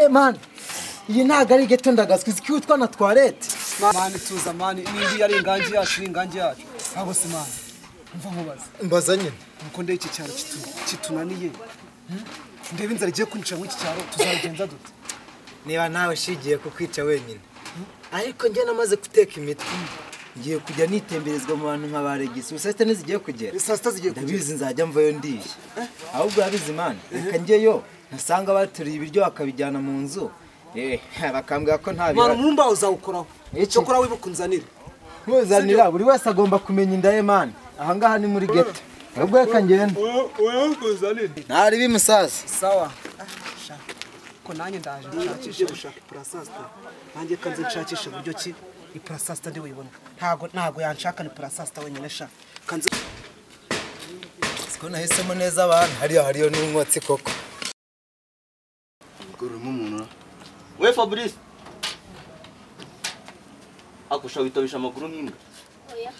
man iyi ntago ari geto ndagaswe izikitwa na toilette mani tuza mani nibi ari inganji yacu abo se mani umva nkubaza mbaza nyine nuko ndeye iki cyaro kitunaniye ndebe inzara igiye kunyica mu iki cyaro tuzagenza dute niba nawe shigiye kukwica wenyine ariko njye namaze guteka imitwe ngiye kujya nitemberezwa mu bantu nk'abaregisi usete nizigiye kugera sasta zigiye kugera ndabizi nzajya mvayo ndiye ahubwo yabizi man reka njyeyo nasanga baturiye ibiryo bakabijyana mu nzu bakambwira ko nta bira mu mbaho uzawukoraho cyo kora wibukunzanira muzanira buri wese agomba kumenya indaye man aha ngaha ni muri ghetto ahubwo reka ngende wewe kunzanira ntari bimusaza sawa ko nanjye ndaje nshakishe gushaka prasasta nanjye kanze nshakishe buryo ki iprasasta ndi wibona ntago yanshaka ni prasasta wenyine sha kanze siko nahisemo neza abantu hariyo n'umwotsi koko Guru mumuntu we Fabrice akusha witabisha amakuru nk'inga oya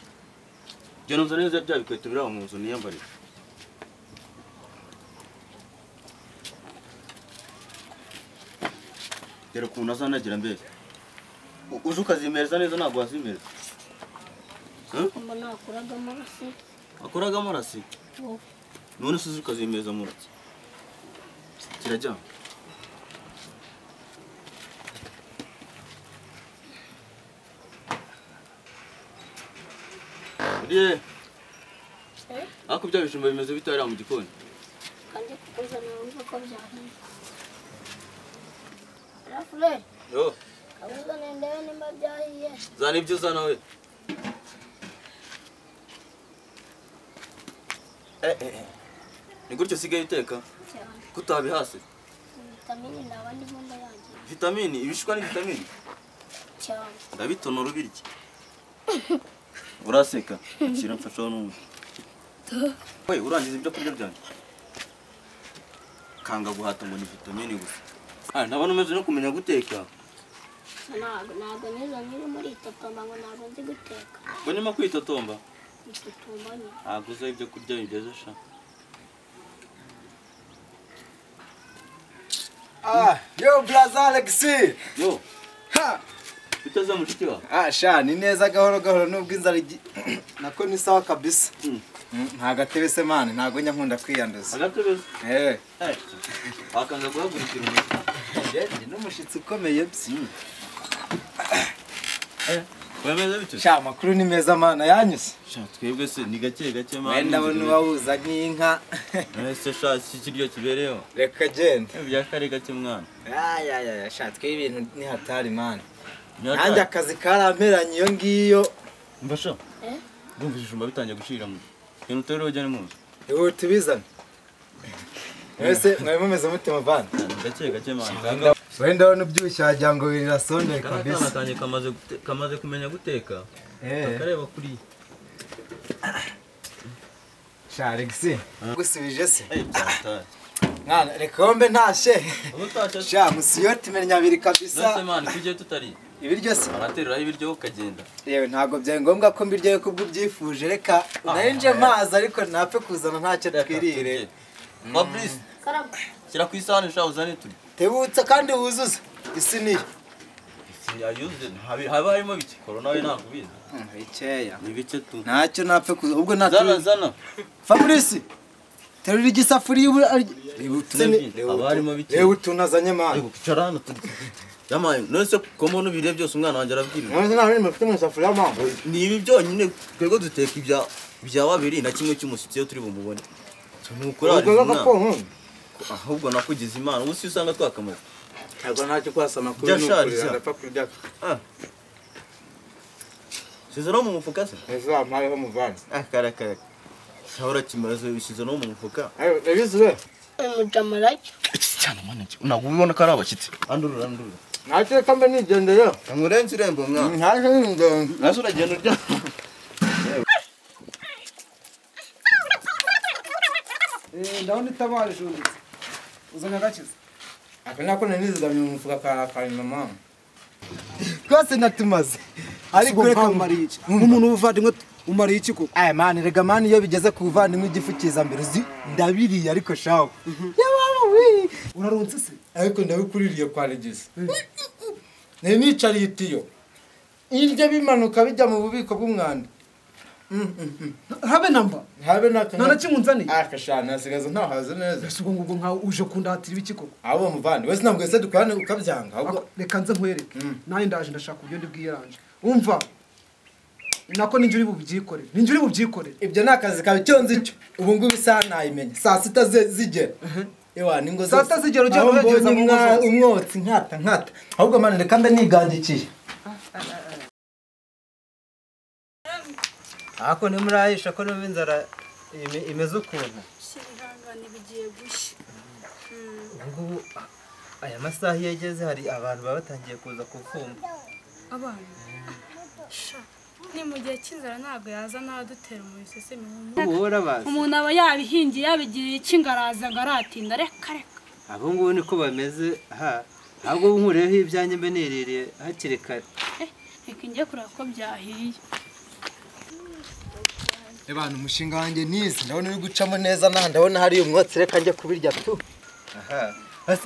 je numva neza byabikweto biraho mu nzu niyambarira Dero kuna sana gira mbere uje ukazimereza neza ntabwo wazimereza mbona akuragamo rasi akoragamo rasi none se ukazimereza muratse kirajya Uriye ako bya bishumba bimeze bitari mu gikoni kandi kukuzana wumva ko byahiye rafule yo kabuza nendebe nimba byahiye zana ibyo zana we ni gutyo sigaye uteka kutabi hasi vitamini ndabandi nkunda yanjye vitamini ibishwa ni vitamini cyane ndabitonora ubirye uraseka kira mfashaho n'umwe we urangiza ibyo kurya byanjye kanga guhata ngo ni vitamini gusa ntabona umeze no kumenya guteka ntabwo nizo nyiri muri itotomba ngo ntabwo nzi guteka ngo nima kwitotomba itotomba ni ntabwo uzi ibyo kurya bigeze sha yo brother Alexi yo ha biteze mushiki wa sha ni neza gahoro nubwo inzara nako ni sawa kabisa nta gatebe se man ntago nya nkunda kwiyanduza agatebe akanga guhagurikira umuntu ndi n'umushitsi ukomeye byi wemeze bite sha makuru ni meza mana yanyuse sha twebwe se ni gake man wenda bona wabuza nk'inka ese sha ikiryo kibereyo reka genda bya kare gake mwana ya sha twe ibintu ni hatari man nanjye akazi karamperanye iyo ngiyo mbasha ndumva ishumba bitangiye gushira mu kintu utari ujyane mu nzu ewe tubizana ese mwaye mumeze mutima bana gake man wenda wowe ubyushya wagira ngo birasondeye kabisa kabisa kamaze kumenya guteka akareba kuri sha Alexi gusubije se mwana reka wombe ntashe sha musiyoti menya abiri kabisa nase man kujye tutari ibiryo se araterura ibiryo ukagenda yewe ntago byaye ngombwa ko mbiryo kubwo byifuje reka narinje mazi ariko napfe kuzana ntacyo twirire Fabrice kira ku isahani sha uzane turi tebutsa kandi wuzuza isi niyo yayuze haba harimo biki corona we nakubiza bikeya ni bike tu ntacyo napfe kuza ubwo zana Fabrice terura igisafuriya haba harimo biki reba utunazanye mani kwicara hano yamaye none se ko mbona ubire byose umwana wanjye arabwira none nta rimwe mfite mu isafuriya mama ni ibi byonyine twego duteka ibya babiri na kimwe cy'umusitsi yo turi bumubone ahubwo nakugize imana ubu si usanga twakamaze ntabwo ntacyo kwasama kuri n'ukuri ndapfa kurya size no mu mufuka se eza mpayeho muvana karakara shahora kimaze bishyize no mu mufuka yabize umujamarake cyane mwana ntabwo ubibona ko ari abashyitsi andurura ntacyo reka mbe nigendera amurenze irembo mwana ntacyo nigendera nazo uragenda urya ndabona itabara junditse uzanya gakiza aka nako nanizigamye mu mufuka ka mama twese natumaze ariko reka umariye iki umuntu ubuvandimwe umariye iki koko man rega man iyo bigeze ku buvandimwe igifu kiza mbere uzi ndabiriye ariko shawo yababa uraronse se ariko ndabikuririye kwa regisi nari nicariye itiyo iryo bimanuka bijya mu bubiko bw'umwanda habe namba habe naka none kimunzani akashana asigaza ntahaze neza ese ubwo ngubwo nkawe uje kundatira ibiki koko abo muvandi wese ntabwo ese dukorane ukabyanga ahubwo reka nze nkwereke nawe ndaje ndashaka uburyo ndi bwiyaranje umva nako ninjye uri bubyikorere ninjye uri bubyikorere ibyo ni akazi kawe icyo nzi cyo ubu ngubu isaha nayimenya saa sita zigera ewa ningo saa sita zigera ujya kuregeza mu ngo umwotsi nkata ahubwo mani reka mbe nigandikiye ako ntimurahisha ko numva inzara imeze ukuntu ihangane bigiye gushya ubungubu aya masaha iyo ageze hari abantu baba batangiye kuza kuvumba abana sha ni mu gihe cy'inzara ntabwo yaza n'adutera umuyisesemi ubu urabazi umuntu aba yabihingiye yabigiriye icy'ingaraza ngo aratinda reka abo ngubu niko bameze ahubwo nkureho ibyanjye mbe niririye hakiri kare reka njye kureba ko byahiye abantu umushinga wanjye nizi ndabona uri gucamo neza ndabona hari umwotsi reka njye kubirya tu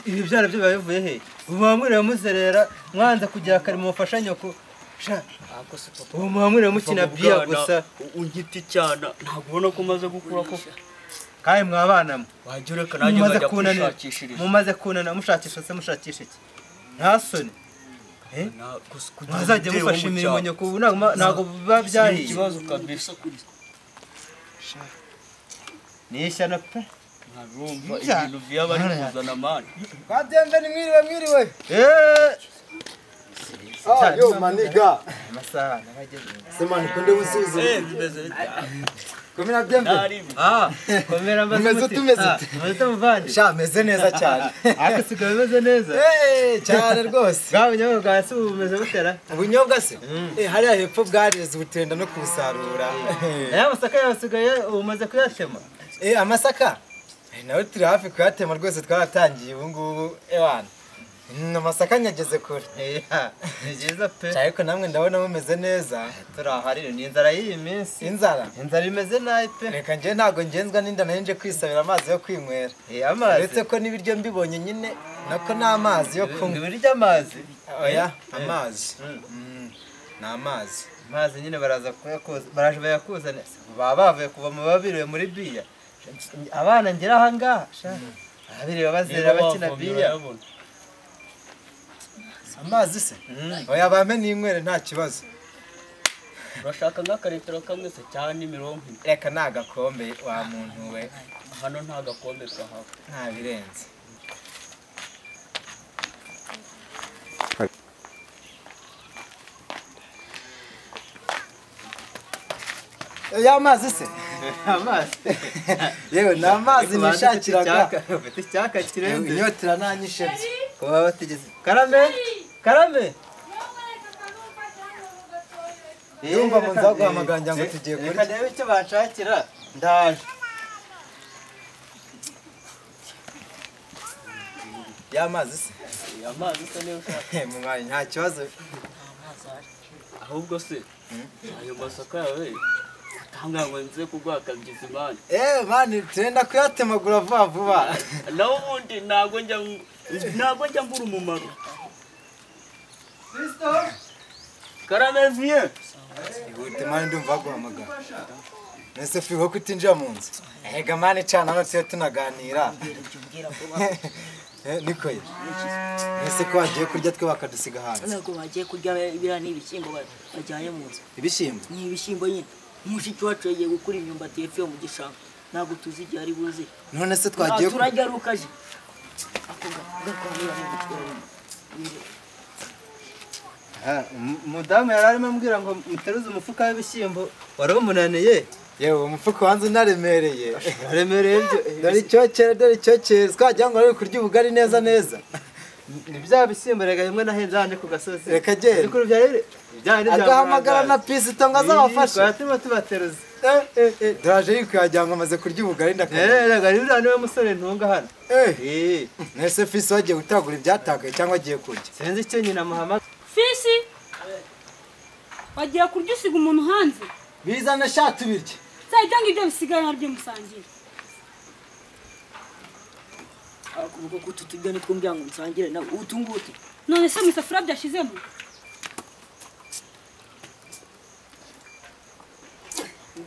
ibi byara byo biba bivuye he ubu mwamwiriwe muzerera mwanza kugira kare mufasha nyoko ubu mwamwiriwe mukina biya gusa ungiti cyana ntabwo ubona ko umaze gukura ko kandi mwabanamo wajya ureka nanjye nkajya kwishakishiriza mumaze kunana mushakisha se mushakisha iki nta soni mwazajya mufasha imirimo nyoko ubu ntabwo biba byahiye ikibazo kabisa ni ishyano pe ntabumva ibintu byaba ari kuzana mani twabyembe ni mwiriwe yo maniga amasaha nabageze semani kunde busuzu komera byembe komera meze tumeze muvandi sha meze neza cyane ariko sigaye meze neza cyane rwose bwa bunyobwa bwa se bumeze butera ubunyobwa se hariya hepfo bwareze ubutenda no kubusarura aya masaka yasigaye umaze kuyatema amasaka nawe turi hafi kuyatema rwose twaratangiye ubu ngubu ewana amasaka nyageze kure ni byiza pe ariko namwe ndabona mumeze neza turaharire ni inzara y'iyi minsi inzara imeze nabi pe reka njye ntabwo ngenzwa n'inda nayo nje kwisabira amazi yo kwinywera uretse ko n'ibiryo mbibonye nyine nako ni amazi yo kunywa ibiryo amazi oya amazi ni amazi nyine baraje bayakuzana baba bavuye kuva mu babiriwe muri biya abana ngera aha ngaha abiriwe bazerera bakina biya amazi se oya bampe n'inywere nta kibazo urashaka nk'akaritiro kamwe se cyangwa n'imirongo reka ni agakombe wa muntu we hano nta gakombe kahaba nta birenze y'amazi se amazi yewe ni amazi nishakiraga ufite icyaka kirenze inyota irananyishe kuba batigeze karame yumva mu nza guhamagara ngo tugiye kurya reka ndebe icyo banshakira ndaje y'amazi se amazi se niyo ushaka mu mwanya nta kibazo ahubwo se ayo masaka yawe atanga ngo nze kuguha Bizimana mani turenda kuyatemagura vuba naho ubundi ntabwo njya mbura umumaro karame viye ihute mani ndumva baguhamagara nese fiho kutinjira mu nzu ega mani cana hano tuye tunaganira niko ye nese ko wagiye kurya twe bakadusiga hanze ntabwo bagiye kurya biriya n'ibishyimbo bajyanye mu nzu ibishyimbo ni ibishyimbo nyine umushiki wacu yagiye gukura imyumbati yefu yo mu gishanga ntabwo tuzi igihe ari buze none se twagiye turajya rukaje ako gakwaniye umudamu yari arimo ambwira ngo muteruze umufuka w'ibishyimbo wari umunaniye yewe umufuka wanze unaremereye aremereye byo dore icyokere twagira ngo ari kurya ubugari neza ni bya bishyimbo rega bimwe na heza handi ku gasozi reka genda ariko byari agahamagara na pisito ngo azabafashe twatuma tubateruza duraje yikwagira ngo amaze kurya ubugari ndakora rega rero niwe musore ntunga hano nese fisi wagiye gutagura ibyatakaye cyangwa agiye kurya sinzi icyo nyina muhamagara fisi wagiye kurya usiga umuntu hanze bizana shatu birye cyangwa ibyo bisigaye naryo musangira akuvuga ko tutujya nitwo mbya ngo nsangire nawe utungute none se mu isafuriya byashizemo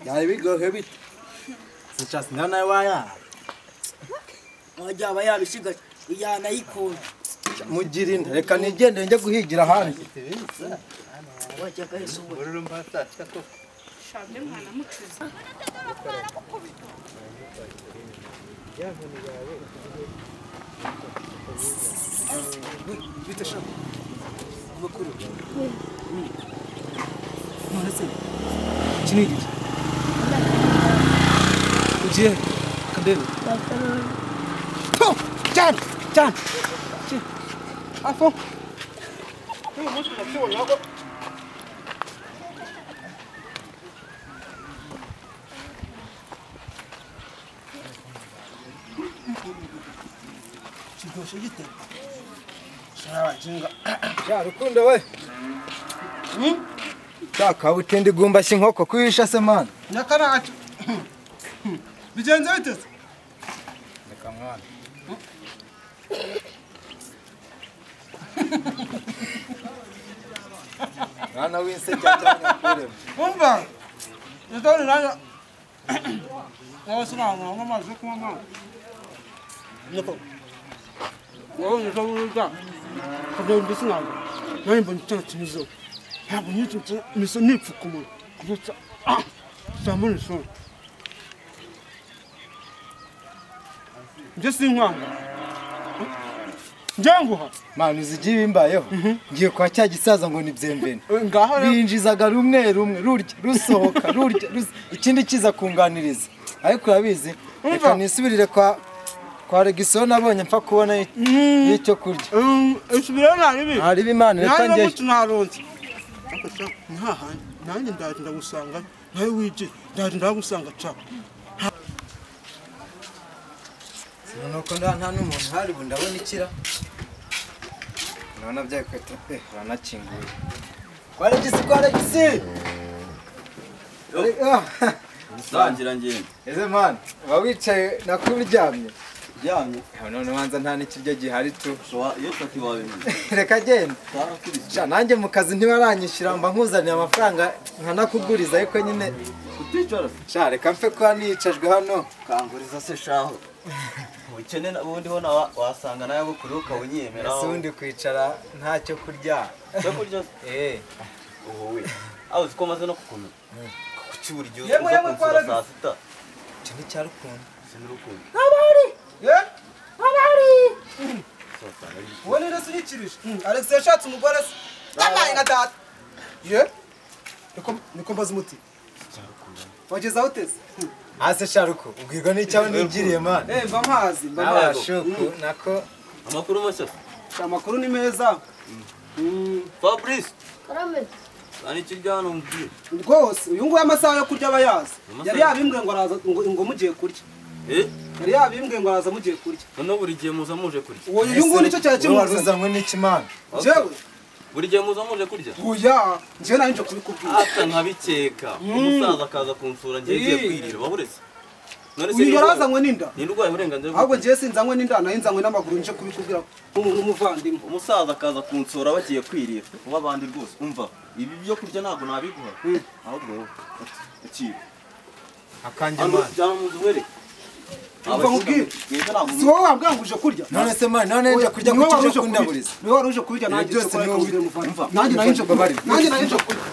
Byari bigoye bite? Sinshaka nawe waya. wajya aba yabishigaje yanayikunda Mugira inda reka nigende njye guhigira ahandi. wajya gahese ubu shabye mwana mucuza bite sha makuru none se kinigi ugiye kadebe Can afo kiryoshye gite shara jinga Ya rukundo we. Shaka utende gumba shinkoko kwisha se man. nakaracu bigenze bite Reka mwana. Mwana w'inse cyane kurema. umva ndabona nanya wowe sinanga amazi kuma mwana nako wowe ndabona kabone bisinanga naye mbona cyatimizo ntabwo nyitse miso nipfukuma kugeza samone so nje sinkwanga njanguha Manu zigiye bimbayeho. Ngiye kwa cya gisaza ngo ni byembene. ngaho rero Binjizaga rumwe rumwe rurya rusohoka rurya ikindi kiza kunganiriza. Ariko urabizi reka nisubirire kwa Regiso nabonye mpfa kubona y'icyo kurya. isubira naribi Hari bimana reka nanjye njye. tunaronse akasha nkaha nanjye ndaje ndagusanga nawe wije ndaje ndagusanga ca Nuko nta n'umuntu hari bu ndabona ikira. None byakwita ranakinguye. Kwa Regisi. Sangira ngende. Eze man, wawicaye nakuryamye. Ryamye. None wanza nta n'ikiryo gihari tu. Iyo sati wawe ni. Reka genda. Tarakubise. Sha nanjye mu kazi ntibaranyishyura mba nkuzaniye amafaranga nkanakuguriza ariko nyine Uticara. sha reka mfe kuba nicajwe hano. Kanguriza se shaho. Ubukene ubundi ho wasanga nawe bukuri ukawunyemera. Ese undi kwicara ntacyo kurya. Cyo kurya. Wowe. Aho ziko maze no kukumenya. Kucyura igihe Yemwe kwa saa sita. Icyo ni cya rukundo. Sinurukundo. wowe rero sinyikirije Alex yashatse umugore se nabaye nka data niko mbaza umuti wageze aho uteze Ase sharuko ubwirwa n'icyawe nigiriye man. mba mpazi mba Abashuku nako Amakuru mashya. amakuru ni meza Fabrice. Karame. Ani kiryano mbye. rwose uyu nguyu amasaha yo kurya aba yazi yari yabimbwiye ngo araza ngo mugiye kurya yari yabimbwiye ngo araza mugiye kurya None buri gihe muza muje kurya. uyu nguyu nicyo cyari kimuzanye kimuzanywe n'ikimana. jewe Buri gihe muza muje kurya. oya njyewe nari nje kubikubwira Ata nkabikeka. Umusaza akaza kunsura ngiye kwirira baburetse. None uyu yarazanywe n'inda ni ndwaye uburenganzira ahubwo njyewe sinzanywe n'inda nayo nzanywe n'amaguru nje kubikubwira nk'umuvandimwe umusaza akaza kunsura bagiye kwirira uba abandi rwose umva ibi byo kurya ntabwo nabiguha ahubwo akiba Akanjye hano man. jana mu nzu were umva nkubwire si wowe wambwira ngo uje kurya None se man none nje kurya niwe wari kuki uje kundaburiza. niwe wari uje kurya nanjye byose niwe nanjye nari nje kurya